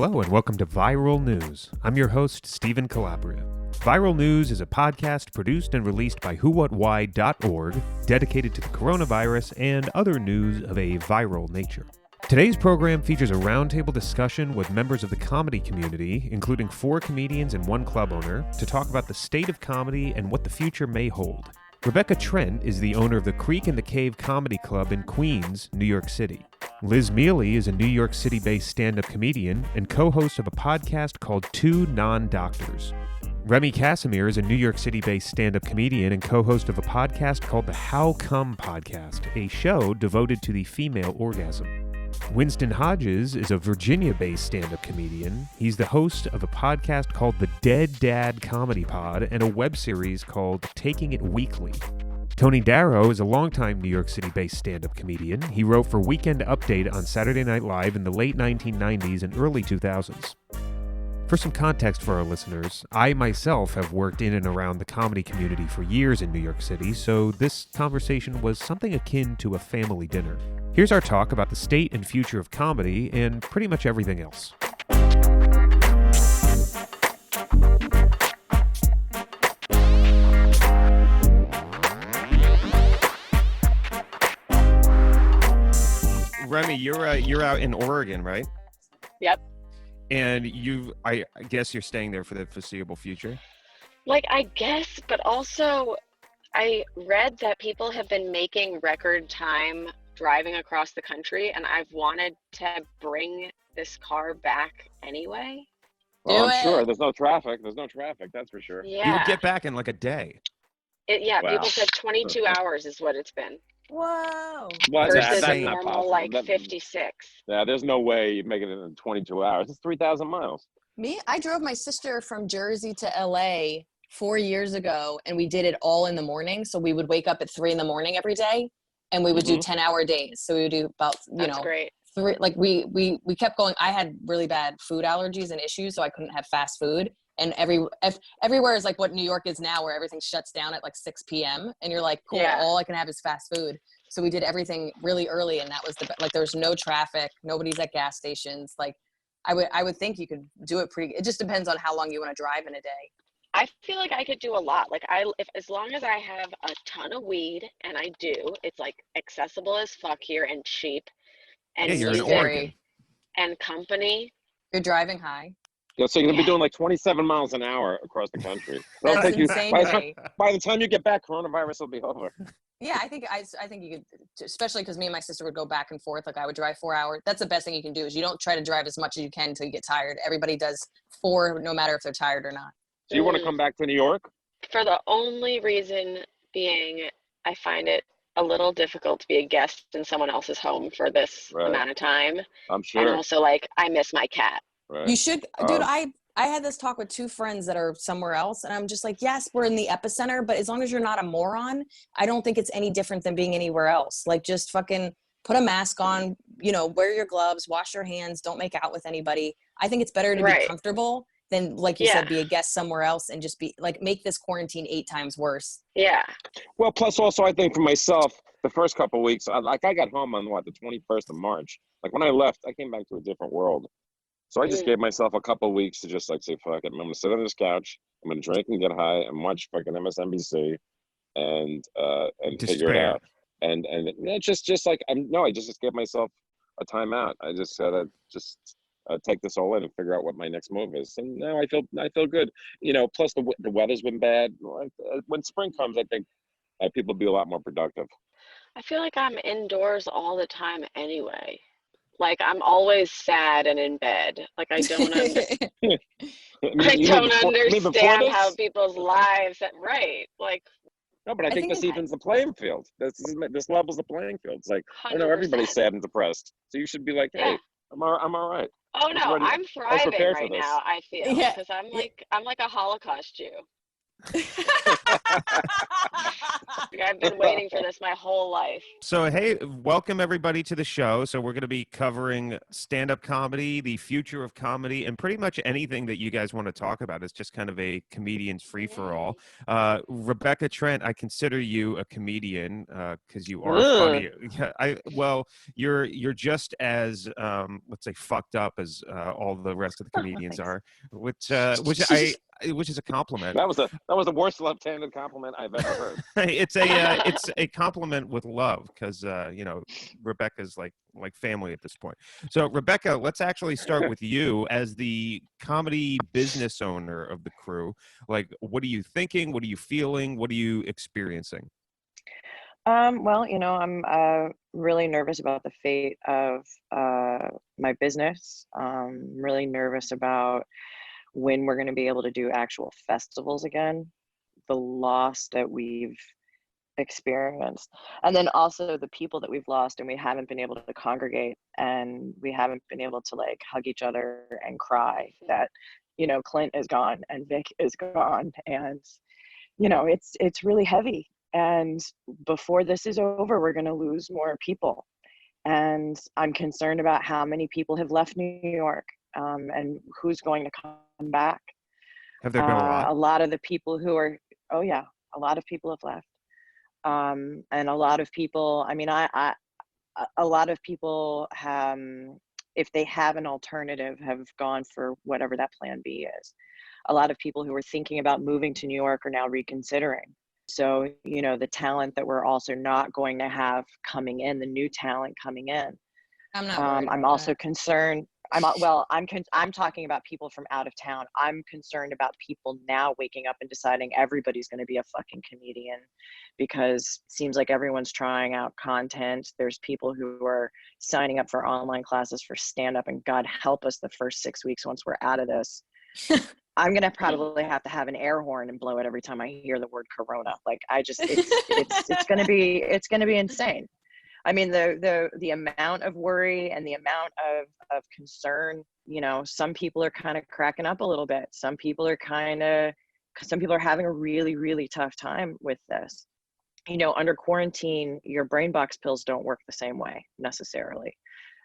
Hello and welcome to Viral News. I'm your host, Stephen Calabria. Viral News is a podcast produced and released by whowhatwhy.org, dedicated to the coronavirus and other news of a viral nature. Today's program features a roundtable discussion with members of the comedy community, including 4 comedians and 1 club owner, to talk about the state of comedy and what the future may hold. Rebecca Trent is the owner of the Creek and the Cave Comedy Club in Queens, New York City. Liz Mealy is a New York City-based stand-up comedian and co-host of a podcast called Two Non-Doctors. Remy Casimir is a New York City-based stand-up comedian and co-host of a podcast called the How Come Podcast, a show devoted to the female orgasm. Winston Hodges is a Virginia-based stand-up comedian. He's the host of a podcast called The Dead Dad Comedy Pod and a web series called Taking It Weekly. Tony Darrow is a longtime New York City-based stand-up comedian. He wrote for Weekend Update on Saturday Night Live in the late 1990s and early 2000s. For some context for our listeners, I myself have worked in and around the comedy community for years in New York City, so this conversation was something akin to a family dinner. Here's our talk about the state and future of comedy and pretty much everything else. Remy, you're out in Oregon, right? Yep. And I guess you're staying there for the foreseeable future? I guess, but also I read that people have been making record time driving across the country, and I've wanted to bring this car back anyway. Well, I'm sure. There's no traffic, that's for sure. Yeah. You would get back in like a day. Wow. People said 22 hours is what it's been. Whoa. Well, versus that's a not normal possible. 56. Yeah, there's no way you make it in 22 hours. It's 3,000 miles. I drove my sister from Jersey to LA 4 years ago, and we did it all in the morning. So we would wake up at 3 a.m. every day, and we would do 10-hour days. So we would do about, That's great. 3, we kept going. I had really bad food allergies and issues, so I couldn't have fast food. And everywhere is like what New York is now, where everything shuts down at 6 p.m. And you're like, cool, all I can have is fast food. So we did everything really early, and that was there was no traffic, nobody's at gas stations. I would think you could do it it just depends on how long you want to drive in a day. I feel like I could do a lot. As long as I have a ton of weed, and I do, it's accessible as fuck here and cheap, and you're in Oregon. And company. You're driving high. Yeah, so you're gonna be doing 27 miles an hour across the country. That's take insane. By the time you get back, coronavirus will be over. Yeah, I think you could, especially because me and my sister would go back and forth. I would drive 4 hours. That's the best thing you can do is you don't try to drive as much as you can until you get tired. Everybody does 4, no matter if they're tired or not. So you want to come back to New York? For the only reason being, I find it a little difficult to be a guest in someone else's home for this amount of time. I'm sure. And also, I miss my cat. Right. You should, dude. I had this talk with 2 friends that are somewhere else, and I'm just like, yes, we're in the epicenter, but as long as you're not a moron, I don't think it's any different than being anywhere else. Just fucking put a mask on, wear your gloves, wash your hands, don't make out with anybody. I think it's better to be comfortable than, like you said, be a guest somewhere else and just be make this quarantine 8 times worse. Yeah. Well, plus also, I think for myself, the first couple of weeks, I got home on the 21st of March. When I left, I came back to a different world. So I just gave myself a couple of weeks to just say, fuck it. I'm going to sit on this couch. I'm going to drink and get high and watch fucking MSNBC and figure it out. And I just gave myself a timeout. I just got to take this all in and figure out what my next move is. And now I feel good. Plus the weather's been bad. When spring comes, I think people will be a lot more productive. I feel like I'm indoors all the time anyway. I'm always sad and in bed. I don't understand. Understand how people's lives. No, but I think this evens the playing field. This levels the playing field. It's I know everybody's sad and depressed, so you should be like, hey, I'm all right. Oh no, I'm thriving right now. I feel because I'm like a Holocaust Jew. I've been waiting for this my whole life. So, hey, welcome everybody to the show. So we're going to be covering stand-up comedy, the future of comedy, and pretty much anything that you guys want to talk about. It's just kind of a comedian's free-for-all. Rebecca Trent, I consider you a comedian because you are funny. Yeah, you're just as let's say fucked up as all the rest of the comedians are, which is a compliment. That was the worst left-handed compliment I've ever heard. It's a compliment with love because Rebecca's like family at this point. So Rebecca, let's actually start with you as the comedy business owner of the crew. Like, what are you thinking? What are you feeling? What are you experiencing? Well, I'm really nervous about the fate of my business. Really nervous about when we're going to be able to do actual festivals again, the loss that we've experienced, and then also the people that we've lost and we haven't been able to congregate, and we haven't been able to like hug each other and cry that, Clint is gone and Vic is gone, and, it's really heavy. And before this is over, we're going to lose more people. And I'm concerned about how many people have left New York, and who's going to come back. Have there been a lot? A lot of the people who are, oh yeah, a lot of people have left. And a lot of people, a lot of people have, if they have an alternative, have gone for whatever that plan B is. A lot of people who were thinking about moving to New York are now reconsidering. So, the talent that we're also not going to have coming in, the new talent coming in. I'm not worried I'm about also that. concerned. I'm talking about people from out of town. I'm concerned about people now waking up and deciding everybody's going to be a fucking comedian, because it seems like everyone's trying out content. There's people who are signing up for online classes for stand-up, and God help us the first 6 weeks once we're out of this. I'm going to probably have to have an air horn and blow it every time I hear the word Corona. Like, it's going to be insane. I mean, the amount of worry and the amount of concern, some people are kind of cracking up a little bit. Some people are having a really, really tough time with this. Under quarantine, your brain box pills don't work the same way necessarily.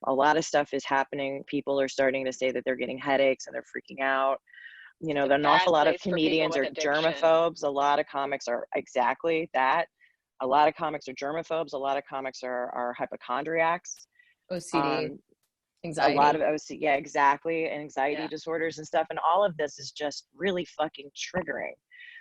A lot of stuff is happening. People are starting to say that they're getting headaches and they're freaking out. An awful lot of comedians are germaphobes. A lot of comics are exactly that. A lot of comics are germaphobes. A lot of comics are hypochondriacs. OCD, anxiety. A lot of OCD, yeah, exactly. Anxiety disorders and stuff. And all of this is just really fucking triggering.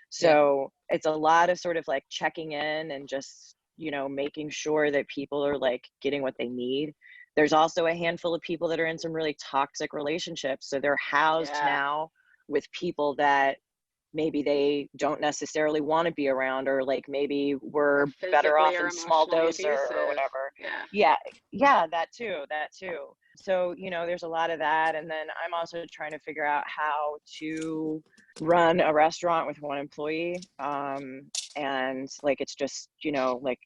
So it's a lot of sort of like checking in and just, making sure that people are like getting what they need. There's also a handful of people that are in some really toxic relationships. So they're housed now with people that maybe they don't necessarily want to be around, or like maybe we're better off in small dose or whatever. Yeah, that too. So, there's a lot of that. And then I'm also trying to figure out how to run a restaurant with one employee. And like, it's just, like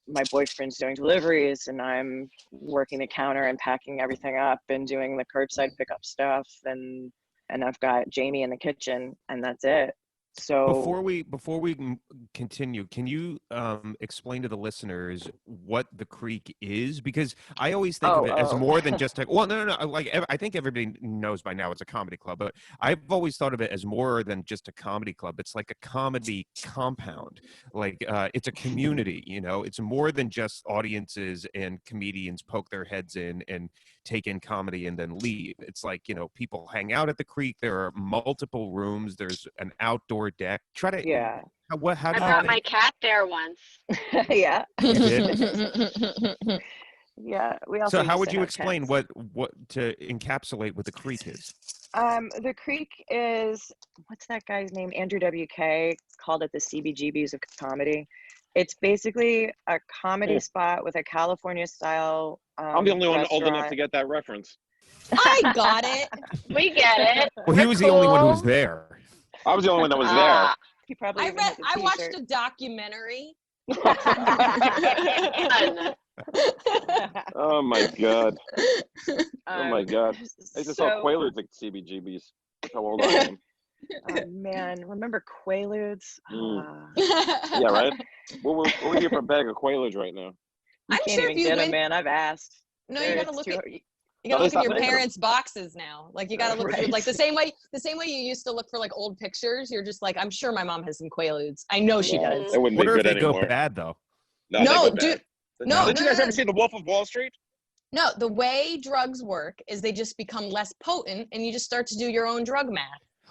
my boyfriend's doing deliveries and I'm working the counter and packing everything up and doing the curbside pickup stuff. And I've got Jamie in the kitchen, and that's it. So before we continue, can you explain to the listeners what the Creek is? Because I always think of it as more than just no. Like, I think everybody knows by now it's a comedy club, but I've always thought of it as more than just a comedy club. It's like a comedy compound. Like, it's a community. It's more than just audiences and comedians poke their heads in and take in comedy and then leave. It's like, people hang out at the Creek. There are multiple rooms. There's an outdoor deck. How do I brought my cat there once. Yeah. You did? Yeah. We also so how would you explain what to encapsulate what the Creek is? The Creek is, what's that guy's name? Andrew WK called it the CBGBs of comedy. It's basically a comedy spot with a California style I'm the only one restaurant. old enough to get that reference. I got it. We get it. Well, he was the only one who was there. I was the only one that was there. He probably I watched a documentary. Oh my god. Oh my god. I just saw Quaaludes like CBGBs. That's how old I am. Oh man, remember Quaaludes? Yeah, right. We're here for a bag of Quaaludes right now. You I'm can't sure even if you get them, went, man. I've asked. no, you gotta It's look too at hard. you No, gotta they look at stopped your making 'em. parents' boxes now. Like you gotta look through Right. like the same way you used to look for like old pictures. You're just like, I'm sure my mom has some Quaaludes. I know she No, does. it wouldn't be Wonder if good they go anymore. bad though. No, they No, go dude. bad. No, Did no, you guys no, ever see The Wolf of Wall Street? no. The way drugs work is they just become less potent, and you just start to do your own drug math.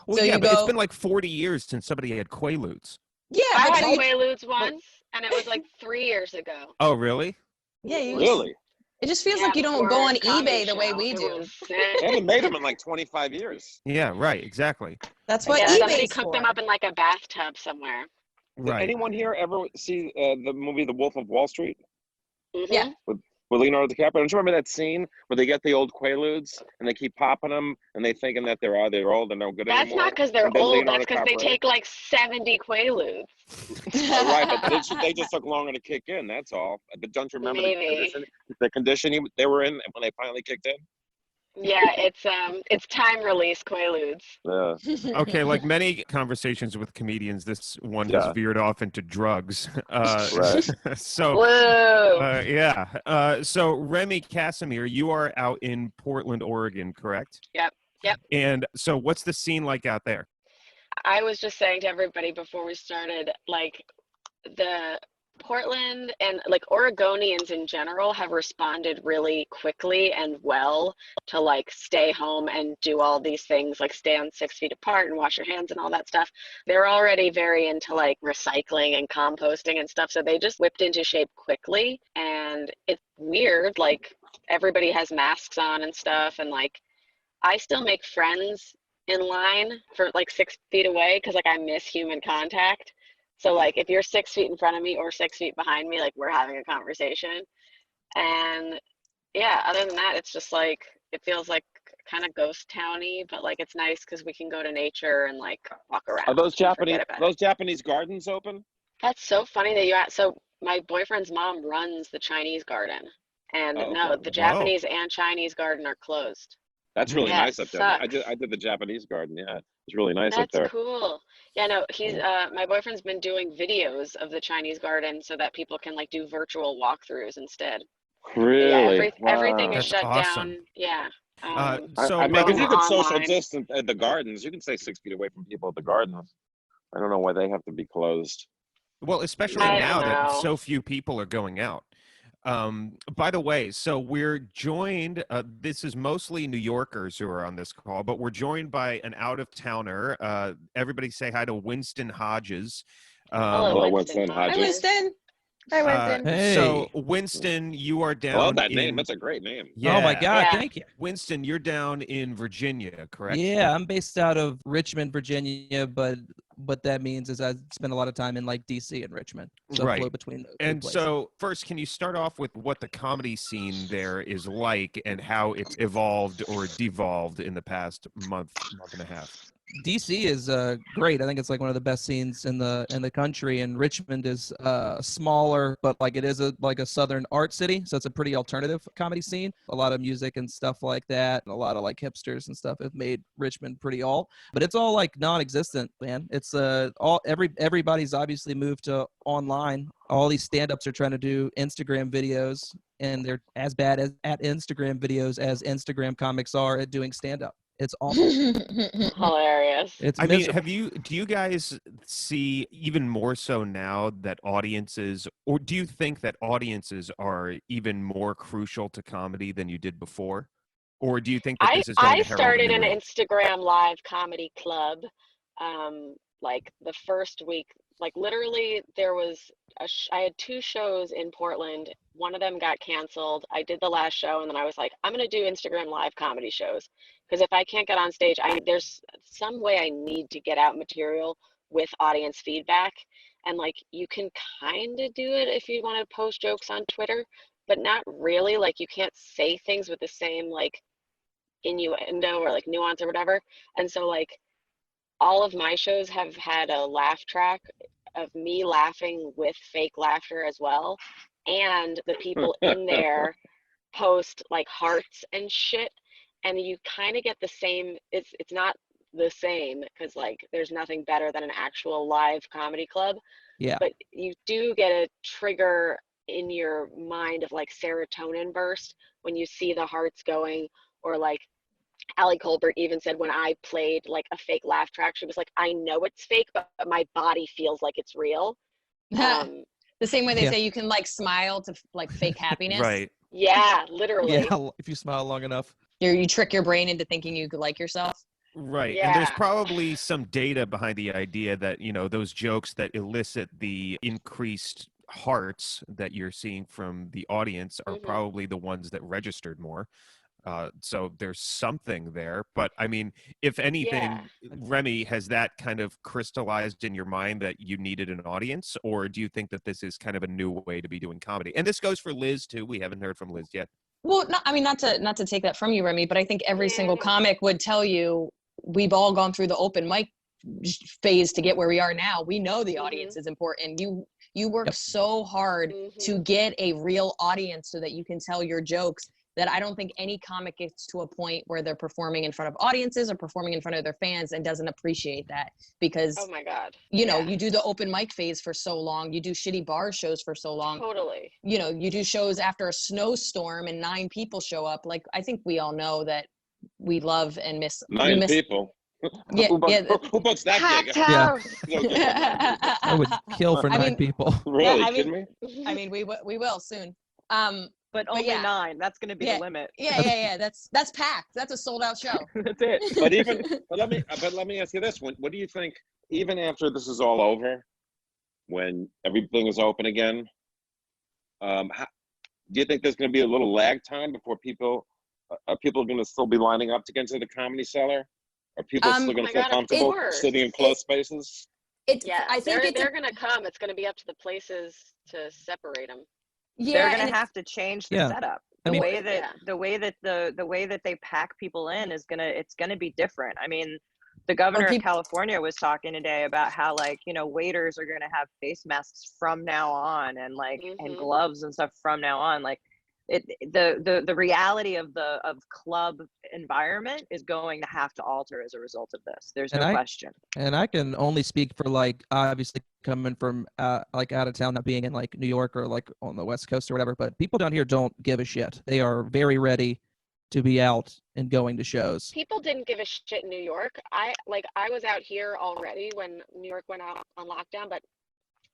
Well, So yeah, you but it's go, been like 40 years since somebody had Quaaludes. yeah, I but had so you, Quaaludes once, and it was like 3 years ago. Oh, really? yeah, you just Really? it just feels Yeah, like you don't before go on a comedy eBay the way show. we It do. was They sick. haven't made them in like 25 years. Yeah, right, exactly. That's what Yeah, somebody eBay's cooked for. them up in like a bathtub somewhere. Did Right. anyone here ever see the movie The Wolf of Wall Street Yeah. Mm-hmm. with Leonardo DiCaprio? Don't you remember that scene where they get the old Quaaludes and they keep popping them and they thinking that they're old and no good That's anymore? not because they're And then old. Leonardo That's because they DiCaprio. take like 70 Quaaludes. Right, but they just took longer to kick in. That's all. But don't you remember Maybe. the condition they were in when they finally kicked in? Yeah, it's time release Quaaludes. Yeah, Okay, like many conversations with comedians, this one has yeah, veered off into drugs. right. So, Whoa. yeah. So, Remy Casimir, you are out in Portland, Oregon, correct? Yep. Yep. And so, what's the scene like out there? I was just saying to everybody before we started, like the Portland and like Oregonians in general have responded really quickly and well to like stay home and do all these things, like stay on 6 feet apart and wash your hands and all that stuff. They're already very into like recycling and composting and stuff. So they just whipped into shape quickly. And it's weird, like everybody has masks on and stuff. And like I still make friends in line for like 6 feet away because like I miss human contact. So like if you're 6 feet in front of me or 6 feet behind me, like we're having a conversation. And yeah, other than that, it's just like it feels like kind of ghost towny, but like it's nice because we can go to nature and like walk around Are those and forget about it. Japanese gardens open? That's so funny that you asked. So my boyfriend's mom runs the Chinese garden, and Oh, no, okay. the Whoa. Japanese and Chinese garden are closed. That's really Yeah, it nice up there. sucks. I did the Japanese garden. Yeah, it's really nice up That's there. cool. Yeah, no, he's my boyfriend's been doing videos of the Chinese garden so that people can like do virtual walkthroughs instead. But yeah, Really? everything Wow. is That's shut awesome. down. Yeah. So, I mean, by the because you way, can social Online. distance at the gardens. You can stay 6 feet away from people at the gardens. I don't know why they have to be closed. well, especially I Yeah. don't now that know. so few people are going out. By the way, so we're joined, this is mostly New Yorkers who are on this call, but we're joined by an out-of-towner. Everybody say hi to Winston Hodges. Hello, Hello, Winston Winston Hi, Hodges. Hodges. Winston. Hi, Winston. So, Hey. Winston, you are I down love that name. in... That's a great name. Yeah. Oh my God, Yeah. thank you. Winston, you're down in Virginia, correct? Yeah, I'm based out of Richmond, Virginia, but what that means is I spend a lot of time in like DC and Richmond. So I Right. flow between those two And places. so, first, can you start off with what the comedy scene there is like and how it's evolved or devolved in the past month and a half? DC is great. I think it's like one of the best scenes in the country, and Richmond is smaller, but like it is like a southern art city, so it's a pretty alternative comedy scene. A lot of music and stuff like that, and a lot of like hipsters and stuff have made Richmond pretty alt, but it's all like non-existent, man. It's everybody's obviously moved to online. All these stand-ups are trying to do Instagram videos, and they're as bad at Instagram videos as Instagram comics are at doing stand-up. It's awful. Hilarious. It's I mean, miserable. do you guys see even more so now that audiences, or do you think that audiences are even more crucial to comedy than you did before? Or do you think that this is going I to herald a started new an age? Instagram live comedy club like the first week. Like literally there was I had 2 shows in Portland. One of them got canceled. I did the last show and then I was like, I'm going to do Instagram live comedy shows because if I can't get on stage, there's some way I need to get out material with audience feedback. And like you can kind of do it if you want to post jokes on Twitter, but not really. Like you can't say things with the same like innuendo or like nuance or whatever. And so like all of my shows have had a laugh track of me laughing with fake laughter as well. And the people in there post like hearts and shit. And you kind of get the same, it's not the same because like there's nothing better than an actual live comedy club. Yeah. But you do get a trigger in your mind of like serotonin burst when you see the hearts going, or like Allie Colbert even said when I played like a fake laugh track, she was like, I know it's fake, but my body feels like it's real. The same way they Yeah. say you can like smile to like fake happiness. Right. Yeah, literally. Yeah, if you smile long enough. You trick your brain into thinking you could like yourself. Right. And there's Yeah. probably some data behind the idea that, you know, those jokes that elicit the increased hearts that you're seeing from the audience are probably the ones that registered more. So there's something there. But I mean, if anything, Remy, has that kind of crystallized in your mind that you needed an audience? Or do you think that this is kind of a new way to be doing comedy? And this goes for Liz, too. We haven't heard from Liz yet. Well, I mean, not to take that from you, Remy, but I think every single comic would tell you we've all gone through the open mic phase to get where we are now. We know the audience is important. You work so hard to get a real audience so that you can tell your jokes, that I don't think any comic gets to a point where they're performing in front of audiences or performing in front of their fans and doesn't appreciate that, because oh my God, you know, you do the open mic phase for so long, you do shitty bar shows for so long, totally, you know, you do shows after a snowstorm and 9 people show up. Like, I think we all know that we love and miss 9 people. Yeah, who books that packed gig? house. I would kill for 9 people. Really? I Kidding mean, me? I mean, we will soon. But only 9. That's going to be the limit. Yeah. That's packed. That's a sold out show. That's it. But let me ask you this: what do you think? Even after this is all over, when everything is open again, do you think there's going to be a little lag time before people are going to still be lining up to get into the Comedy Cellar? Are people still going to feel comfortable sitting in closed spaces? I think they're going to come. It's going to be up to the places to separate them. They're going to have to change the setup. The way that they pack people in it's going to be different. I mean, the governor of California was talking today about how, like, you know, waiters are going to have face masks from now on, and like and gloves and stuff from now on. Like, the reality of club environment is going to have to alter as a result of this. There's no question. And I can only speak for, like, obviously coming from like out of town, not being in like New York or like on the West Coast or whatever, but people down here don't give a shit. They are very ready to be out and going to shows. People didn't give a shit in New York. I was out here already when New York went out on lockdown, but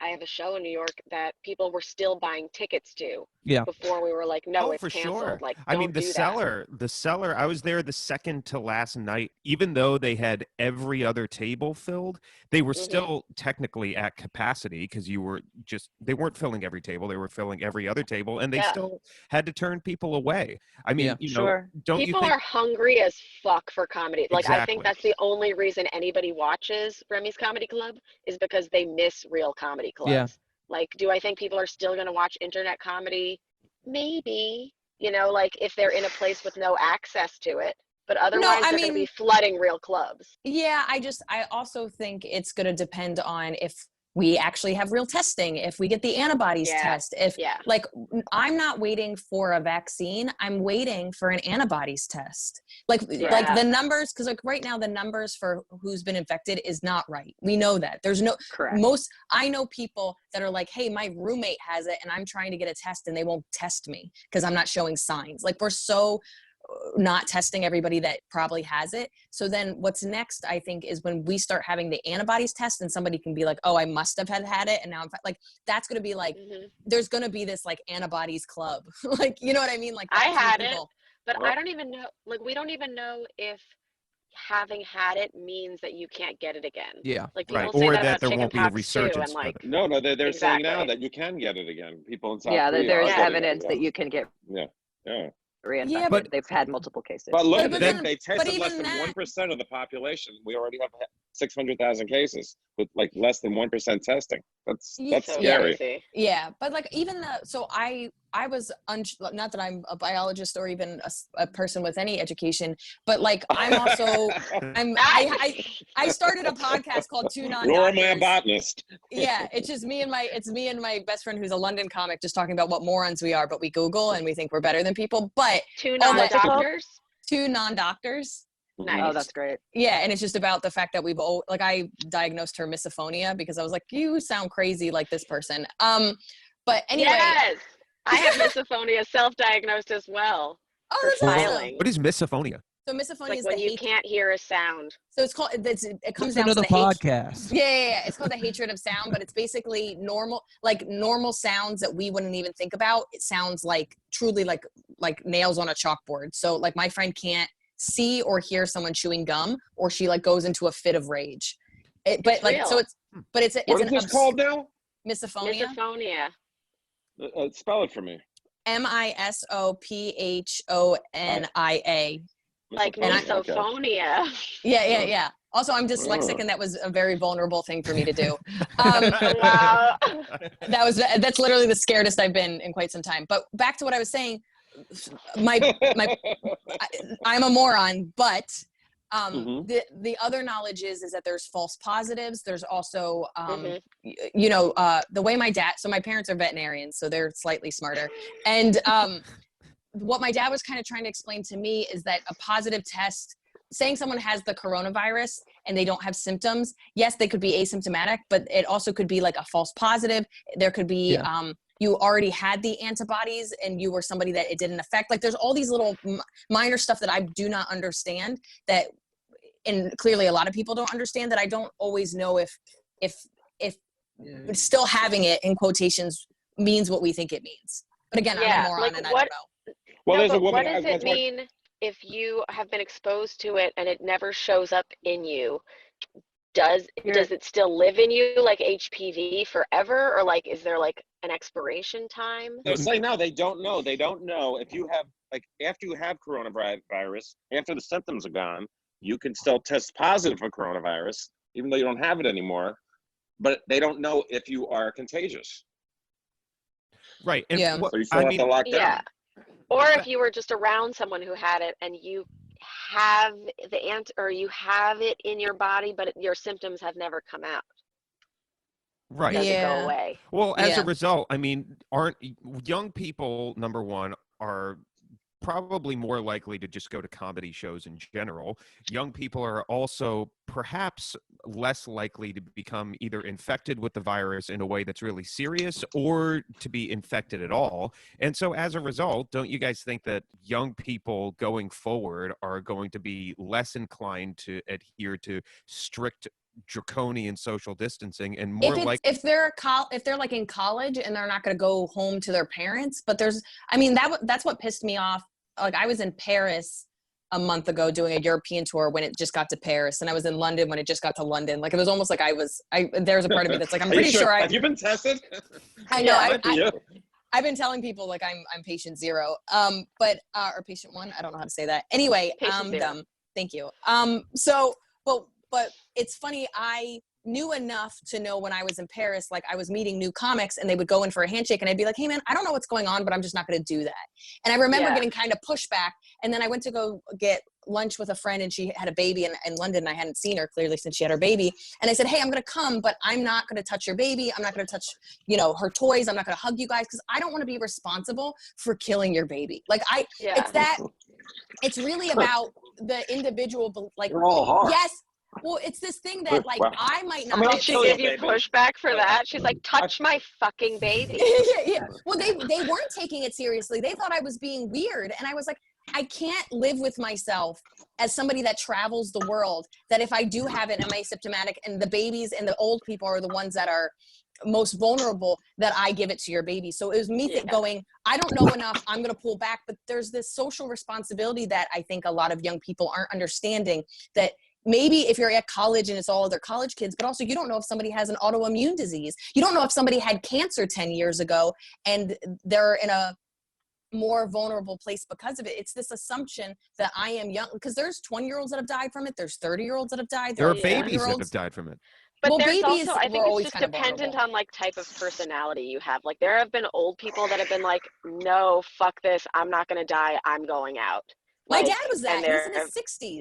I have a show in New York that people were still buying tickets to. Yeah. Before we were like, no, it's for canceled. Sure. Like, I mean, the cellar. I was there the second to last night. Even though they had every other table filled, they were still technically at capacity, because they weren't filling every table. They were filling every other table, and they still had to turn people away. I mean, you know, people are hungry as fuck for comedy. Like, Exactly. I think that's the only reason anybody watches Remy's Comedy Club is because they miss real comedy clubs. Yeah. Like, do I think people are still going to watch internet comedy? Maybe, you know, like if they're in a place with no access to it, but otherwise they're going to be flooding real clubs. Yeah, I also think it's going to depend on if we actually have real testing, if we get the antibodies test, like, I'm not waiting for a vaccine, I'm waiting for an antibodies test. Like the numbers, because like right now the numbers for who's been infected is not right. We know that. There's no, I know people that are like, hey, my roommate has it and I'm trying to get a test and they won't test me because I'm not showing signs. Like, we're so not testing everybody that probably has it. So then what's next, I think, is when we start having the antibodies test and somebody can be like, oh, I must have had it, and now I'm like, that's going to be like, there's going to be this like antibodies club. Like, you know what I mean? Like, I had it, but I don't even know, like, we don't even know if having had it means that you can't get it again. Yeah. Like, people Right. say Or that that about there won't be a chickenpox resurgence. too, and like, No, they're saying now that you can get it again. People in South Korea there's are getting evidence it that again. you can get reinfected. Yeah, but they've had multiple cases. But look, but they tested less than 1% of the population. We already have 600,000 cases with like less than 1% testing. That's scary. Yeah, but like, even so I was not that I'm a biologist or even a person with any education, but like, I'm also I started a podcast called Two Non-Doctors. Nor am I a botanist. Yeah, it's me and my best friend who's a London comic, just talking about what morons we are, but we Google and we think we're better than people. But two non-doctors. Two non-doctors. Nice. Oh, that's great. Yeah, and it's just about the fact that like I diagnosed her misophonia because I was like, you sound crazy like this person. But anyway. Yes, I have misophonia, self-diagnosed as well. Oh, For that's awesome. filing. What is misophonia? So It's misophonia like is when the you hatred. can't hear a sound. So it's called. It comes Listen down to to the the podcast. Yeah. It's called the hatred of sound, but it's basically normal sounds that we wouldn't even think about. It sounds like truly like nails on a chalkboard. So like my friend can't see or hear someone chewing gum, or she like goes into a fit of rage. But like real. so it's but it's What is this called now? misophonia. Misophonia. Spell it for me. MISOPHONIA. Like Okay. misophonia. Yeah. Also, I'm dyslexic, and that was a very vulnerable thing for me to do. Wow. That's literally the scaredest I've been in quite some time. But back to what I was saying, I'm a moron, but the other knowledge is that there's false positives. There's also the way so my parents are veterinarians, so they're slightly smarter. And what my dad was kind of trying to explain to me is that a positive test, saying someone has the coronavirus and they don't have symptoms, yes, they could be asymptomatic, but it also could be like a false positive. There could be you already had the antibodies and you were somebody that it didn't affect. Like there's all these little minor stuff that I do not understand and clearly a lot of people don't understand, that I don't always know if still having it in quotations means what we think it means. But again, I'm a moron and I don't know. Well, no, there's a but woman. what does it mean if you have been exposed to it and it never shows up in you? Does it still live in you like HPV forever, or like is there like an expiration time? They're saying no, they don't know. They don't know if you have after you have coronavirus, after the symptoms are gone, you can still test positive for coronavirus, even though you don't have it anymore. But they don't know if you are contagious. Right. And Yeah. So you still have to lock down. Yeah. Or if you were just around someone who had it and you have you have it in your body, but your symptoms have never come out. Right. Does it go away? Well, as a result, I mean, aren't young people, number one, are probably more likely to just go to comedy shows in general. Young people are also perhaps less likely to become either infected with the virus in a way that's really serious or to be infected at all. And so as a result, don't you guys think that young people going forward are going to be less inclined to adhere to strict draconian social distancing and more if they're like in college and they're not going to go home to their parents? But that's what pissed me off. Like I was in Paris a month ago doing a European tour when it just got to Paris, and I was in London when it just got to London. Like it was almost like there's a part of me that's like, I'm pretty sure have you been tested? I know. I've been telling people like I'm patient 0, or patient 1. I don't know how to say that. Anyway, thank you. But it's funny. I knew enough to know when I was in Paris, like I was meeting new comics and they would go in for a handshake and I'd be like, hey man, I don't know what's going on, but I'm just not going to do that. And I remember getting kind of pushback. And then I went to go get lunch with a friend and she had a baby in London. I hadn't seen her clearly since she had her baby. And I said, hey, I'm going to come, but I'm not going to touch your baby. I'm not going to touch, her toys. I'm not going to hug you guys because I don't want to be responsible for killing your baby. Like it's really about the individual, like, you're all hard. Yes. Well, it's this thing that, like, I might not. Will she give you pushback for that? She's like, touch my fucking baby. Yeah. Well, they weren't taking it seriously. They thought I was being weird. And I was like, I can't live with myself as somebody that travels the world, that if I do have it, am asymptomatic, and the babies and the old people are the ones that are most vulnerable, that I give it to your baby. So it was me going, I don't know enough, I'm going to pull back. But there's this social responsibility that I think a lot of young people aren't understanding, that maybe if you're at college and it's all other college kids, but also you don't know if somebody has an autoimmune disease. You don't know if somebody had cancer 10 years ago and they're in a more vulnerable place because of it. It's this assumption that I am young, because there's 20-year-olds that have died from it. There's 30-year-olds that have died. There are babies that have died from it. But there's also, I think it's just dependent on like type of personality you have. Like there have been old people that have been like, no, fuck this. I'm not going to die. I'm going out. My dad was that. He's in his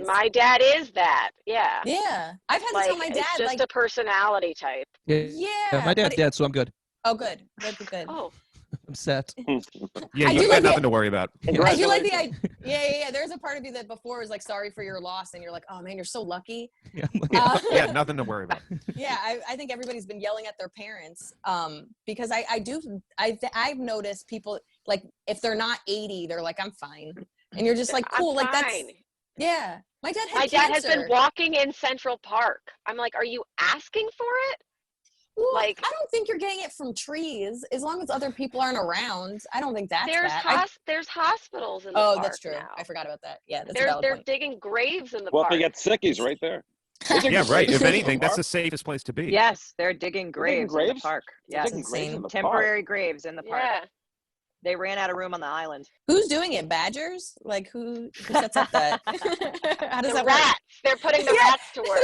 60s. My dad is that. Yeah. Yeah. I've had to tell my dad. It's just a personality type. Yeah. My dad's dead, so I'm good. Oh, good. Good. Oh. upset. Yeah, I you do got like nothing to worry about. I do like the idea. Yeah. There's a part of you that before was like sorry for your loss, and you're like, oh man, you're so lucky. Yeah, Yeah, nothing to worry about. Yeah, I think everybody's been yelling at their parents because I've noticed people like if they're not 80, they're like I'm fine, and you're just like cool, I'm like that's fine. yeah. My dad had My dad has cancer. been walking in Central Park. I'm like, are you asking for it? Well, Like, I don't think you're getting it from trees as long as other people aren't around. I don't think that's there's bad. there's hospitals in the Oh, park that's true. now. I forgot about that. Yeah, that's a valid They're point. digging graves in the Well, if park. they get sickies right there. They dig Yeah, right. graves If in the anything, that's park. the safest place to be. Yes, they're digging They're digging graves in the graves? park. They're Yes, digging graves in insane. the temporary graves in the park. Yeah. They ran out of room on the island. Who's doing it? Badgers? Like who sets up that? How does The that rats. They're putting the rats to work.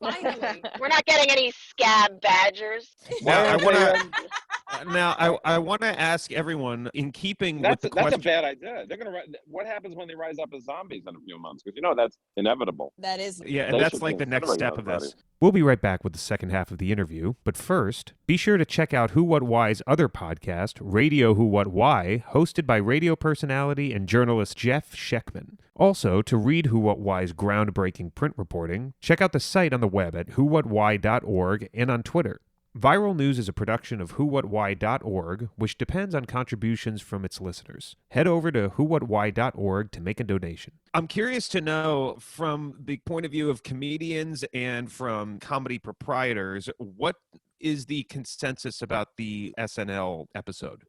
work? Finally. We're not getting any scab badgers. Now I aren't want they, to. Now I want to ask everyone, in keeping with That's the that's a question. bad idea. They're gonna. What happens when they rise up as zombies in a few months? Because you know that's inevitable. That is Yeah, and They that's should like the next consider step those of this. bodies. We'll be right back with the second half of the interview. But first, be sure to check out Who What Why's other podcast, Radio Who What Why, hosted by radio personality and journalist Jeff Sheckman. Also, to read Who What Why's groundbreaking print reporting, check out the site on the web at whowhatwhy.org and on Twitter. Viral News is a production of whowhatwhy.org, which depends on contributions from its listeners. Head over to whowhatwhy.org to make a donation. I'm curious to know, from the point of view of comedians and from comedy proprietors, what is the consensus about the SNL episode?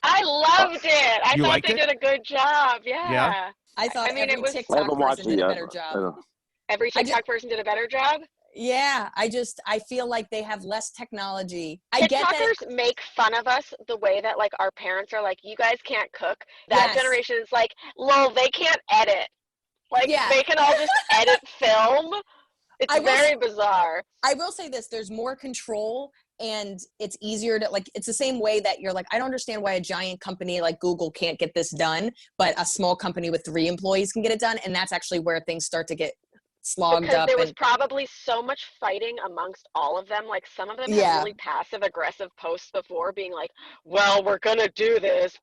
I loved it. I You thought liked they it? did a good job. Yeah. I thought I mean, every it was- I TikTok haven't watched person it did a yet. better I job. don't- Every I ju- TikTok person did a better job. Yeah, I feel like they have less technology. I get that. TikTokers make fun of us the way that like our parents are like, you guys can't cook. That Yes. generation is like, lol, they can't edit. Like Yeah. they can all just edit film. It's I will very bizarre. I will say this, there's more control and it's easier to like it's the same way that you're like I don't understand why a giant company like Google can't get this done, but a small company with 3 employees can get it done, and that's actually where things start to get slogged Because up there was and probably so much fighting amongst all of them. Like some of them Yeah. had really passive aggressive posts before being like, well, we're going to do this.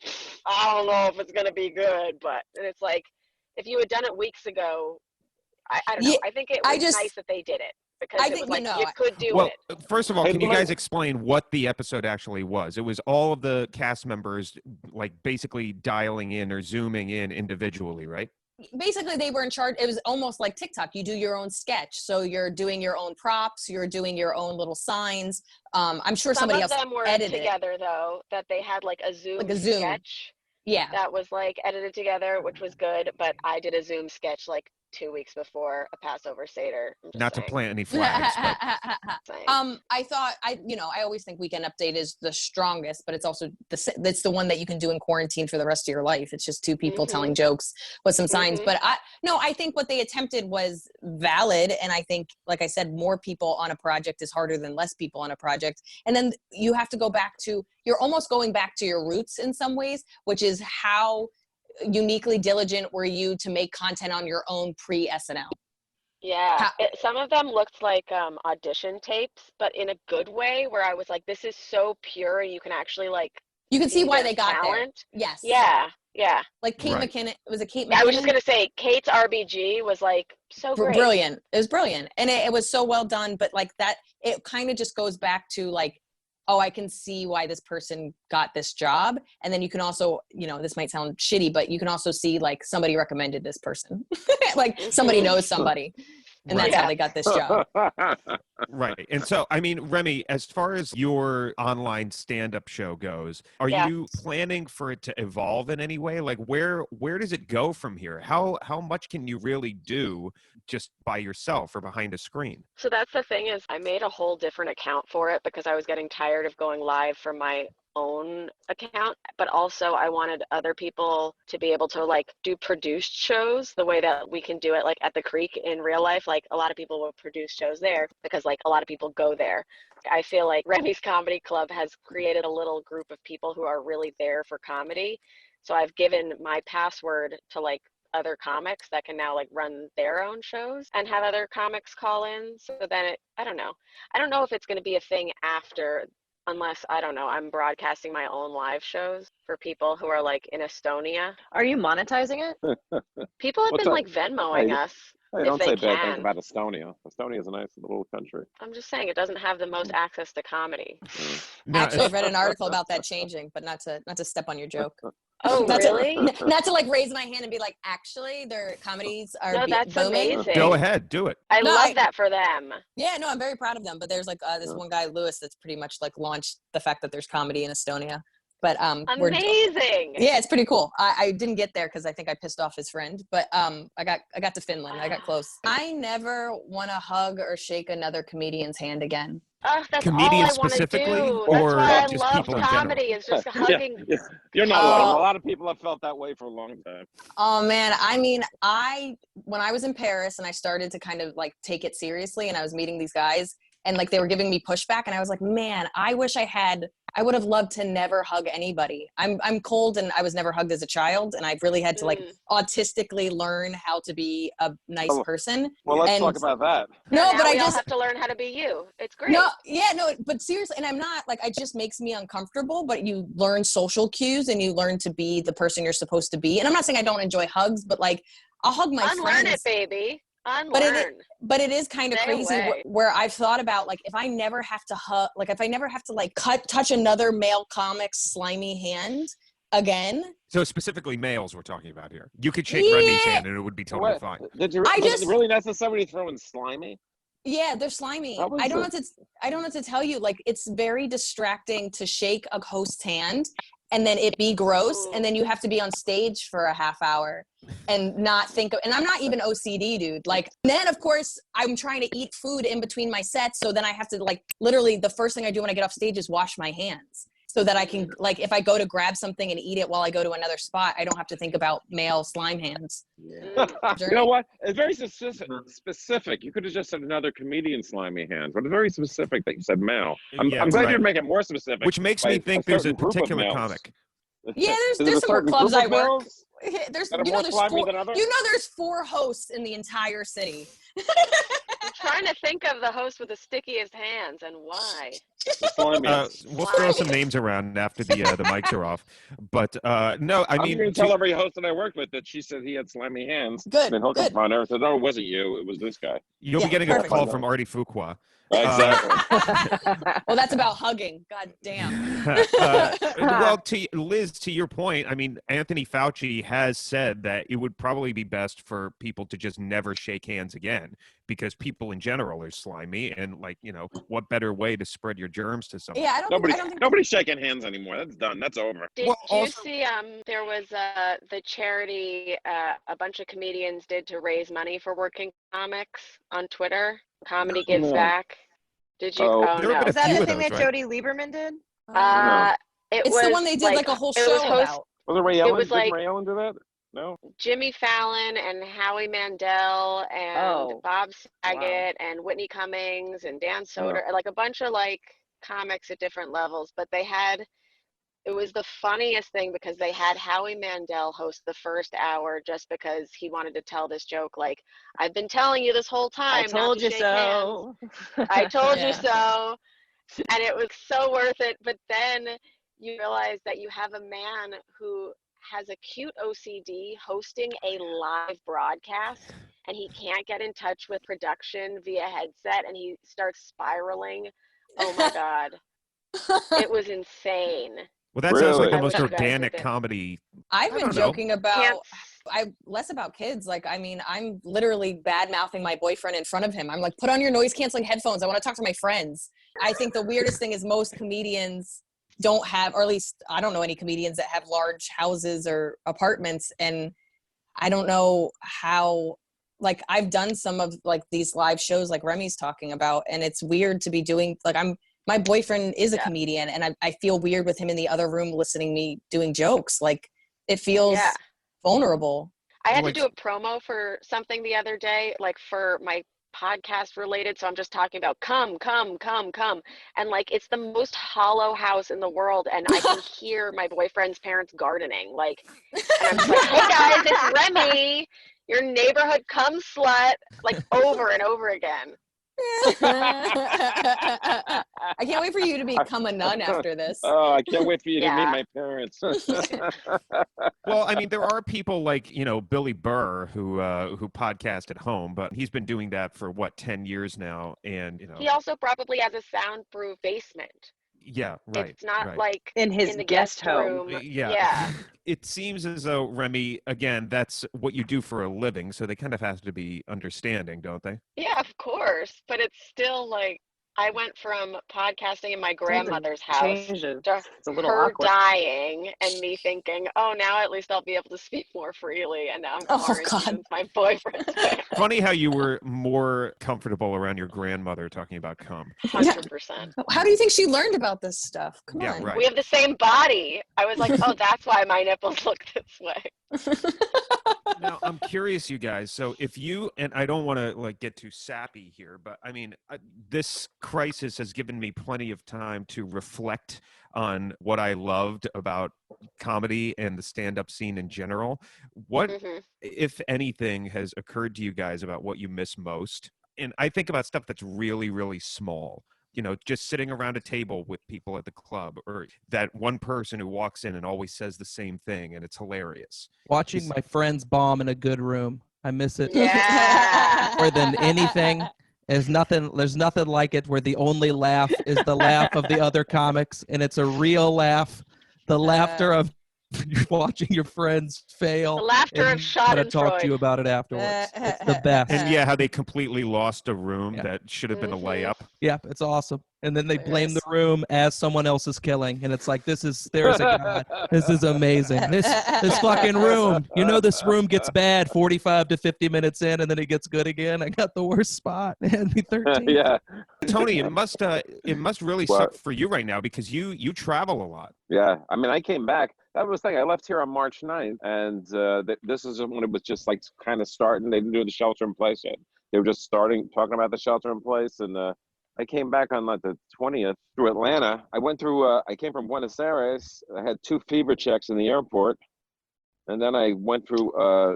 I don't know if it's going to be good. But and it's like, if you had done it weeks ago, I don't know. Yeah, I think it I was just- nice that they did it because I it think, was you like, know, you could do Well, it. first of all, Hey, can you let me- guys explain what the episode actually was? It was all of the cast members like basically dialing in or zooming in individually, right? basically they were in charge. It was almost like TikTok. You do your own sketch. So you're doing your own props, you're doing your own little signs. I'm sure Some somebody of else them were edited it. together, though, that they had like a Zoom sketch Yeah. that was like edited together, which was good. But I did a Zoom sketch like 2 weeks before a Passover Seder. I'm just Not to saying. plant any flags, but Saying. I thought I always think Weekend Update is the strongest, but it's also that's the one that you can do in quarantine for the rest of your life. It's just 2 people Mhm. telling jokes with some signs. Mhm. But I think what they attempted was valid, and I think, like I said, more people on a project is harder than less people on a project. And then you have to go back to you're almost going back to your roots in some ways, which is how uniquely diligent were you to make content on your own pre-SNL? Yeah, some of them looked like audition tapes, but in a good way, where I was like, this is so pure, you can actually like You can see why their they got talent. there. Yes. Yeah. Like Kate Right. McKinnon. Was it Kate McKinnon? I was just gonna say, Kate's RBG was like so great. Brilliant. It was brilliant. And it was so well done, but like that, it kind of just goes back to like, oh, I can see why this person got this job. And then you can also, this might sound shitty, but you can also see like somebody recommended this person. Like somebody knows somebody. And that's Right. how they got this job. right. And so, I mean, Remy, as far as your online stand-up show goes, are Yeah. you planning for it to evolve in any way? Like, where does it go from here? How much can you really do just by yourself or behind a screen? So that's the thing is I made a whole different account for it because I was getting tired of going live from my own account, but also I wanted other people to be able to like do produced shows the way that we can do it like at the Creek in real life. Like a lot of people will produce shows there because like a lot of people go there. I feel like Remy's Comedy Club has created a little group of people who are really there for comedy. So I've given my password to like other comics that can now like run their own shows and have other comics call in. So then I don't know if it's going to be a thing after unless, I don't know, I'm broadcasting my own live shows for people who are like in Estonia. Are you monetizing it? People have What's been up? like Venmoing Hey, us Hey, if don't they say bad things can. about Estonia. Estonia is a nice little country. I'm just saying it doesn't have the most access to comedy. Now, Actually, I've read an article about that changing, but not to step on your joke. Oh, Not really? to not to like raise my hand and be like, actually, their comedies are No, that's booming. amazing. go ahead, do it. I No, love that for them. Yeah, no, I'm very proud of them. But there's like this Yeah. one guy, Lewis, that's pretty much like launched the fact that there's comedy in Estonia. But Amazing. yeah, it's pretty cool. I didn't get there because I think I pissed off his friend. But I got to Finland. I got close. I never want to hug or shake another comedian's hand again. Oh, that's Comedians all I want to specifically, do. That's or why I just love people in general? comedy. Is just Yeah, hugging. yeah. You're not alone. Oh. A lot of people have felt that way for a long time. Oh man, I mean, when I was in Paris and I started to kind of like take it seriously, and I was meeting these guys, and like they were giving me pushback, and I was like, man, I would have loved to never hug anybody. I'm cold, and I was never hugged as a child, and I've really had to like autistically learn how to be a nice person. Well, let's And talk about that. no, Now but I we all just have to learn how to be you. It's great. no, yeah, no, but seriously, and I'm not like, it just makes me uncomfortable, but you learn social cues and you learn to be the person you're supposed to be. And I'm not saying I don't enjoy hugs, but like I'll hug my Unlearn friends. it, baby. Unlearn. But it is kind of Stay crazy away. where I've thought about like, if I never have to hug, like if I never have to like touch another male comic's slimy hand again. So specifically males we're talking about here. You could shake Remy's Yeah. hand and it would be totally What? fine. Was just- it really necessary to throw in slimy? Yeah, they're slimy. How is I don't know it? what to tell you. Like, it's very distracting to shake a host's hand and then it be gross, and then you have to be on stage for a half hour and not think of, and I'm not even OCD, dude. Like, then of course I'm trying to eat food in between my sets, so then I have to like literally the first thing I do when I get off stage is wash my hands. So that I can, like, if I go to grab something and eat it while I go to another spot, I don't have to think about male slime hands. You know what? It's very specific. You could have just said another comedian slimy hands, but it's very specific that you said male. I'm glad right. you'd make it more specific. Which makes by me think there's a certain group of particular males. comic. Yeah, Is there's a some more certain clubs group I of work. males There's that are you know more there's slimy four, than others? you know there's 4 hosts in the entire city. I'm trying to think of the host with the stickiest hands and why. We'll throw some names around after the mics are off. But no, I mean, I'm going to tell every host that I worked with that she said he had slimy hands. Good, And he'll good. confront her and said, "No, it wasn't you. It was this guy." You'll Yeah, be getting perfect. a call from Artie Fuqua. Exactly. Well, that's about hugging. God damn. Well, Liz, to your point, I mean, Anthony Fauci has said that it would probably be best for people to just never shake hands again because people in general are slimy, and like, you know, what better way to spread your germs to someone? Yeah, I don't think Nobody's shaking hands anymore. That's done. That's over. Did Well, you also- see there was the charity a bunch of comedians did to raise money for working comics on Twitter? Comedy Gives No. Back. Did you? Oh. Oh There have no. been a Is that few the of thing those, that right? Jodie Lieberman did? It it's was the one they did like a whole it was show about. Was it Ray Ellen? was like- Did Ray Ellen do that? No. Jimmy Fallon and Howie Mandel and Bob Saget and Whitney Cummings and Dan Soder, like a bunch of like comics at different levels, but it was the funniest thing because they had Howie Mandel host the first hour just because he wanted to tell this joke like, I've been telling you this whole time. I told not to you shake so. hands. I told you Yeah. so. And it was so worth it. But then you realize that you have a man who has acute OCD hosting a live broadcast and he can't get in touch with production via headset and he starts spiraling. Oh my God. It was insane. Well, that sounds like Really? the I most wish you guys organic did it. comedy. I've I been don't know. joking about Can't- less about kids. Like, I mean, I'm literally bad mouthing my boyfriend in front of him. I'm like, put on your noise canceling headphones. I want to talk to my friends. I think the weirdest thing is most comedians don't have, or at least I don't know any comedians that have large houses or apartments. And I don't know how, like, I've done some of like these live shows like Remy's talking about, and it's weird to be doing, like, my boyfriend is a comedian and I feel weird with him in the other room listening me doing jokes. Like, it feels vulnerable. I had to do a promo for something the other day, like for my podcast related. So I'm just talking about come. And like, it's the most hollow house in the world. And I can hear my boyfriend's parents gardening. Like, and I'm just like, hey guys, it's Remy, your neighborhood cum slut, like over and over again. I can't wait for you to become a nun after this. Oh, I can't wait for you to meet Yeah. my parents. Well, I mean, there are people like, Billy Burr who podcast at home, but he's been doing that for 10 years now, and He also probably has a soundproof basement. yeah, right. It's not right. like In his in the guest guest home. room. Yeah. It seems as though, Remy, again, that's what you do for a living, so they kind of have to be understanding, don't they? Yeah, of course. But it's still like I went from podcasting in my grandmother's house Changes. to It's a little her awkward. dying and me thinking, oh, now at least I'll be able to speak more freely. And now I'm Oh, quarantined God. since my boyfriend's there. Funny how you were more comfortable around your grandmother talking about cum. 100%. How do you think she learned about this stuff? Come Yeah, on. right. We have the same body. I was like, oh, that's why my nipples look this way. Now, I'm curious, you guys. So if you, and I don't want to get too sappy here, but I mean, this crisis has given me plenty of time to reflect on what I loved about comedy and the stand-up scene in general. What, if anything, has occurred to you guys about what you miss most? And I think about stuff that's really, really small. Just sitting around a table with people at the club, or that one person who walks in and always says the same thing, and it's hilarious. Watching my friends bomb in a good room. I miss it Yeah. more than anything. There's nothing like it where the only laugh is the laugh of the other comics, and it's a real laugh. The laughter of watching your friends fail. The laughter of I'm gonna talk to you Schadenfreude. about it afterwards. It's the best. And yeah, how they completely lost a room Yeah. that should have been a Mhm. layup. Yep, it's awesome. And then they blame the Hilarious. room as someone else is killing, and it's like, there is a God. This is amazing. This fucking room. This room gets bad 45 to 50 minutes in, and then it gets good again. I got the worst spot. And me 13. Yeah. Tony, it must really What? suck for you right now because you travel a lot. Yeah. I mean, I came back. That was the thing. I left here on March 9th, and this is when it was just kind of starting. They didn't do the shelter in place yet. They were just talking about the shelter in place, and I came back on the 20th through Atlanta. I went through. I came from Buenos Aires. I had 2 fever checks in the airport, and then I went through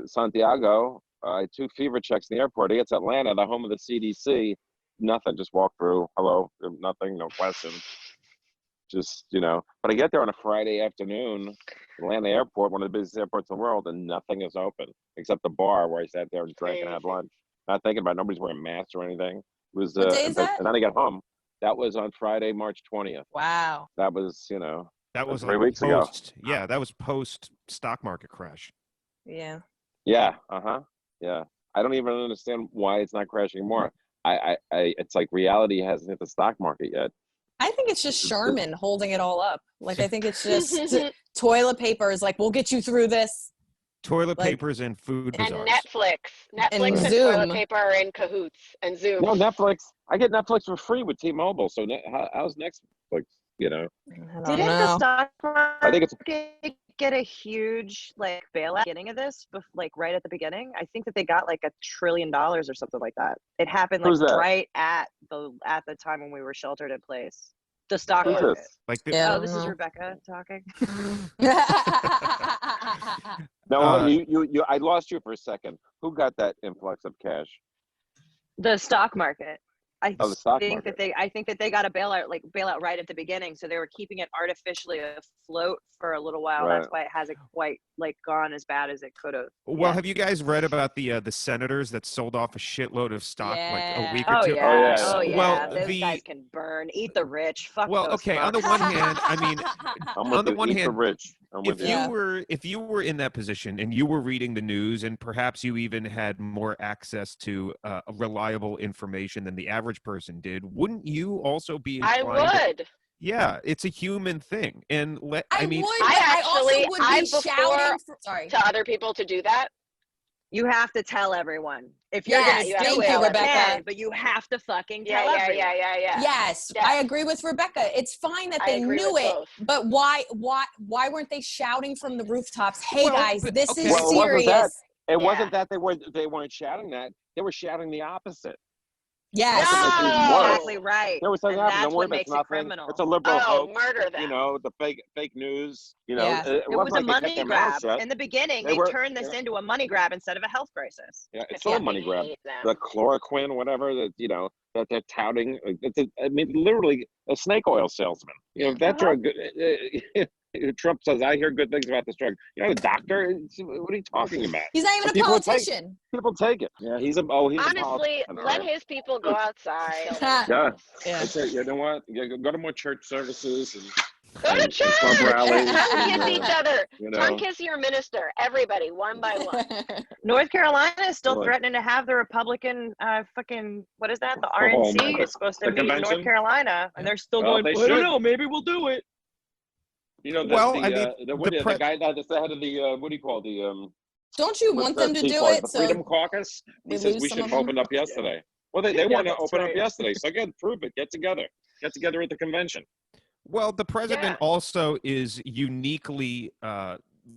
Santiago. I had 2 fever checks in the airport. I get to Atlanta, the home of the CDC. Nothing. Just walk through. Hello. Nothing. No questions. Just But I get there on a Friday afternoon, Atlanta Airport, one of the busiest airports in the world, and nothing is open except the bar where I sat there and drank and had lunch. Not thinking about it. Nobody's wearing masks or anything. It was What day is that? and then I got home. That was on Friday, March 20th. Wow. That was, That was 3 weeks ago. Yeah, that was post stock market crash. Yeah. Yeah. Yeah. I don't even understand why it's not crashing more. It's like reality hasn't hit the stock market yet. I think it's just Charmin holding it all up. I think it's just toilet paper is like, we'll get you through this. Toilet papers and food And bazaars. Netflix and Zoom. toilet paper are in cahoots, and Zoom. No, Netflix. I get Netflix for free with T-Mobile. So how's Netflix? I Didn't don't the know. stock I think it's market get a huge bailout at the beginning of this, right at the beginning? I think that they got $1 trillion or something like that. It happened Who's that? right at the time when we were sheltered in place. The stock Who's market. this? Like the, Yeah. I Oh, don't this is know. Rebecca talking. No, you. I lost you for a second. Who got that influx of cash? The stock market. Oh, the stock think market. that I think that they got a bailout right at the beginning, so they were keeping it artificially afloat for a little while. Right. That's why it hasn't quite gone as bad as it could have. well, have you guys read about the senators that sold off a shitload of stock like a week or Oh two? yeah. yeah. Oh yeah. Well, those guys can burn. Eat the rich. Fuck Well, those okay. On the fucks. one hand, I mean, I'm on with the you. one Eat the hand, rich. I'm with you. if you were in that position and you were reading the news and perhaps you even had more access to reliable information than the average person did, wouldn't you also be I inclined to- would. yeah, it's a human thing. And I mean, would, I but also actually- would I be before- shouting. Sorry. To other people to do that. You have to tell everyone. If you're Yes, gonna do thank it, you, you Rebecca. can, but you have to fucking tell Yeah. everyone. Yes, Yeah. I agree with Rebecca. It's fine that I they agree knew with it, both. but why weren't they shouting from the rooftops? Hey Well, guys, but- this okay. is Well, it wasn't serious. It Yeah. wasn't that they weren't shouting that. They were shouting the opposite. Yes. Exactly right. They were saying, And "Yeah, that's don't worry, what it's makes it nothing. criminal. It's a liberal Oh, hoax." murder them. You know, the fake news. You know, Yeah. it It was wasn't a like they kept money their mouths grab. shut. In the beginning, They they were- turned this into a money grab instead of a health crisis. Yeah, it's I still a money grab. hate them. The chloroquine, whatever that that they're touting. I mean, literally a snake oil salesman. You know, if that drug. Trump says, "I hear good things about this drug." You're not a doctor. What are you talking about? He's not even But a people politician. People take it. Yeah, he's a Honestly, politician, let all right? his people go outside. Yeah. Yeah. I say, you know what? Yeah, go to more church services and Go to and church. club rallies. Tongue and, kiss each other. you Tongue know. kiss your minister. Everybody, one by one. North Carolina is still What? threatening to have the Republican fucking, what is that? The Oh, RNC is supposed to the meet in North convention? Carolina, and they're still Well, going, they "I don't should. know, maybe we'll do it." You know, Well, I mean, the guy that's the head of the what do you call it? The Don't you what's want the them to Tea do Party? it? The So Freedom Caucus. we He says lose we some should of have them? opened up yesterday. Well, they Yeah, want to that's open up right. yesterday. So again, prove it. Get together. Get together at the convention. Well, the president Yeah. also is uniquely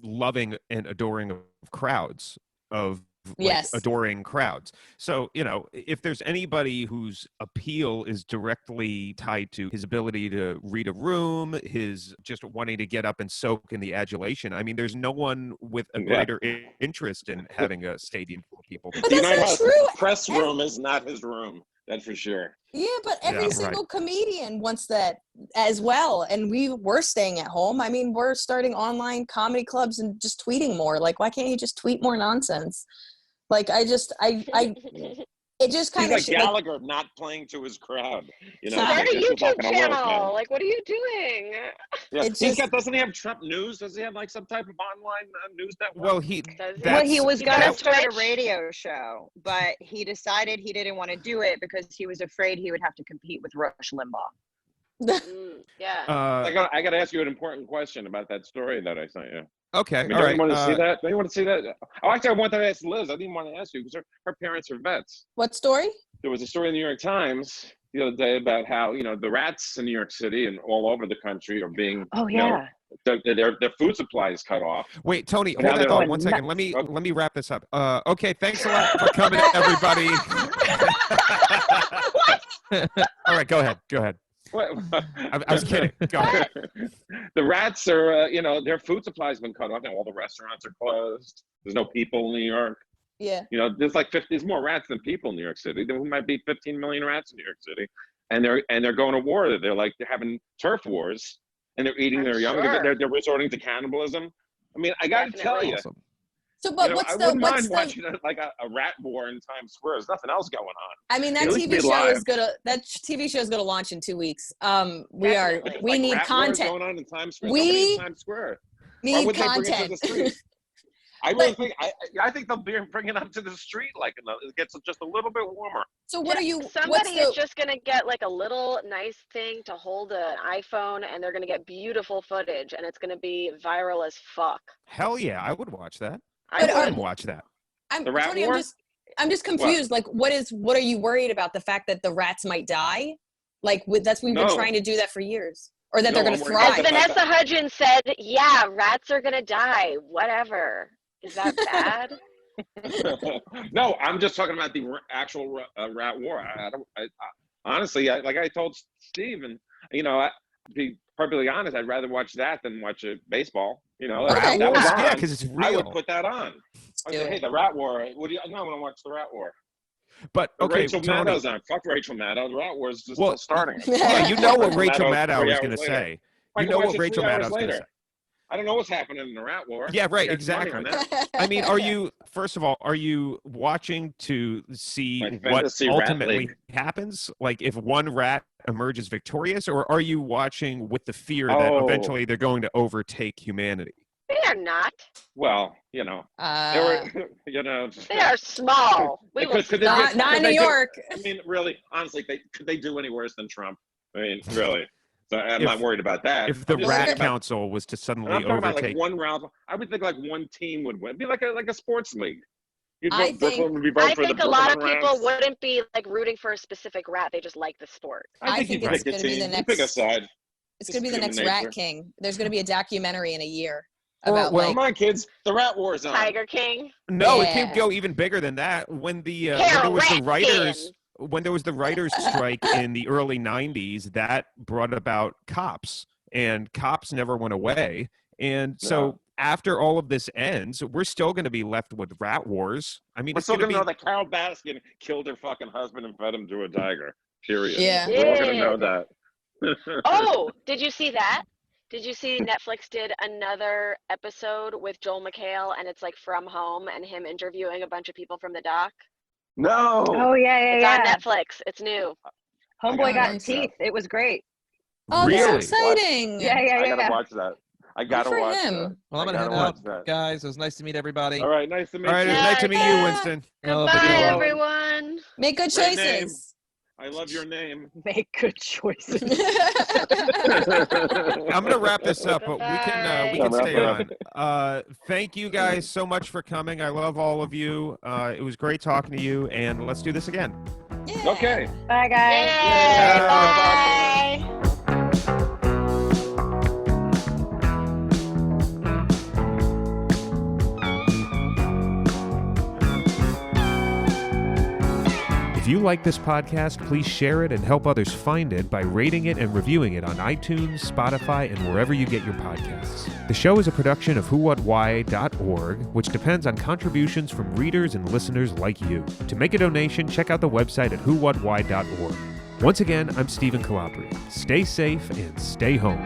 loving and adoring of crowds, of Yes. adoring crowds. So, if there's anybody whose appeal is directly tied to his ability to read a room, his just wanting to get up and soak in the adulation, I mean, there's no one with a Yeah. greater interest in having a stadium full of people. But The that's United not House true. press room is not his room. That's for sure. Yeah, but every Yeah, single comedian wants that as well. And we're staying at home. I mean, we're starting online comedy clubs and just tweeting more. Like, why can't you just tweet more nonsense? Like, it just He's kind like of Gallagher not playing to his crowd. You know, Start like, a this is not YouTube gonna work, channel. man. Like, what are you doing? Yeah, It's he's just- got. Doesn't he have Trump News? Does he have like some type of online news network? Well, Does he? Well, he that's- was He's going got to a start a Twitch. radio show, but he decided he didn't want to do it because he was afraid he would have to compete with Rush Limbaugh. Yeah. I got to ask you an important question about that story that I sent you. Okay, I mean, all don't right. you want to see that? Don't you want to see that? Oh, actually, I wanted to ask Liz. I didn't want to ask you because her parents are vets. What story? There was a story in the New York Times the other day about how the rats in New York City and all over the country are being Oh, yeah. their food supply is cut off. Wait, Tony, Now hold that they're thought like one second. nuts. Let me wrap this up. Okay, thanks a lot for coming, everybody. All right, go ahead. What? I was kidding. Go ahead. The rats are, their food supply has been cut off, and all the restaurants are closed. There's no people in New York. Yeah. There's like there's more rats than people in New York City. There might be 15 million rats in New York City, and they're going to war. They're having turf wars, and they're eating their young. Sure. They're resorting to cannibalism. I mean, I got to tell you, Awesome. So, but I wouldn't mind watching like a rat war in Times Square. There's nothing else going on. I mean, that At least TV be show live. is gonna launch in 2 weeks. We Definitely. need rat wars content. going on in Times Square. We Nobody in Times Square. Why Need would they bring it to content. the street? I really think I think they'll bring it up to the street it gets just a little bit warmer. So what are you? Somebody is just gonna get like a little nice thing to hold an iPhone, and they're gonna get beautiful footage, and it's gonna be viral as fuck. Hell yeah, I would watch that. I But would. Watch that. The rat Tony, war? I'm just confused. Like, what are you worried about? The fact that the rats might die? Like, we've been No. trying to do that for years, or that No, they're I'm gonna worried about As thrive? that. Vanessa Hudgens said, yeah, rats are gonna die. Whatever. Is that bad? No, I'm just talking about the actual rat war. Honestly, like I told Steve, and to be perfectly honest, I'd rather watch that than watch baseball. Okay. That was on. Yeah, because it's I would real. put that on. I do say, hey, it. the rat war. What do you? No, I want to watch the rat war. But But okay, Rachel Tony. Maddow's on. Fuck Rachel Maddow. The rat war is just Well, starting. Yeah, you know what Rachel Maddow Maddow 3 was going hours to later. say. I You can know watch what it Rachel 3 hours Maddow's going to later. say. I don't know what's happening in the rat war. Yeah, right, I got money exactly. on that. I mean, are you, first of all, are you watching to see My what fantasy rat ultimately league. happens? Like if one rat emerges victorious, or are you watching with the fear that Oh. eventually they're going to overtake humanity? They are not. Well, they were, They are small. We will Could they not get- could in they New do- York. I mean, really, honestly, could they do any worse than Trump? I mean, really. So I'm If- not worried about that. If the I'm just rat thinking about- council was to and suddenly I'm talking about overtake, like one round. I would think like one team would win. It'd be like a sports league. I think I think a lot of people wouldn't be like rooting for a specific rat. They just like the sport. I think you it's pick a gonna be team. the You pick a next- side. It's going to be the Just next human Rat nature. King. There's going to be a documentary in a year Well, about come on, kids. The rat war is on. Tiger King. no, it Yeah. can go even bigger than that. When there Carol was the Ratkin. writers, when there was the writers' strike in the early 90s, that brought about cops, and cops never went away. And so after all of this ends, we're still going to be left with rat wars. I mean, We're still going gonna to know that Carol Baskin killed her fucking husband and fed him to a tiger. Period. Yeah. We're all gonna know that. Oh, did you see that? Did you see Netflix did another episode with Joel McHale, and it's like from home and him interviewing a bunch of people from the doc? No. Oh yeah, It's on yeah. Netflix. It's new. Homeboy got Nice. teeth. It was great. Oh, Really? that's exciting. Yeah, yeah, I yeah. gotta watch that. I gotta for watch him. that. Well, I'm I gonna head gotta out, watch that. guys. It was nice to meet everybody. All right, nice to meet All right, you. it's nice to meet you, Yeah. Winston. Oh, Goodbye, but- everyone. Make good Great name. choices. I love your name. Make good choices. I'm going to wrap this up, but we can Goodbye. stay on. Thank you guys so much for coming. I love all of you. It was great talking to you, and let's do this again. Yeah. Okay. Bye, guys. Yay, bye. If you like this podcast, please share it and help others find it by rating it and reviewing it on iTunes, Spotify, and wherever you get your podcasts. The show is a production of whowhatwhy.org, which depends on contributions from readers and listeners like you. To make a donation, check out the website at whowhatwhy.org. Once again, I'm Stephen Calabria. Stay safe and stay home.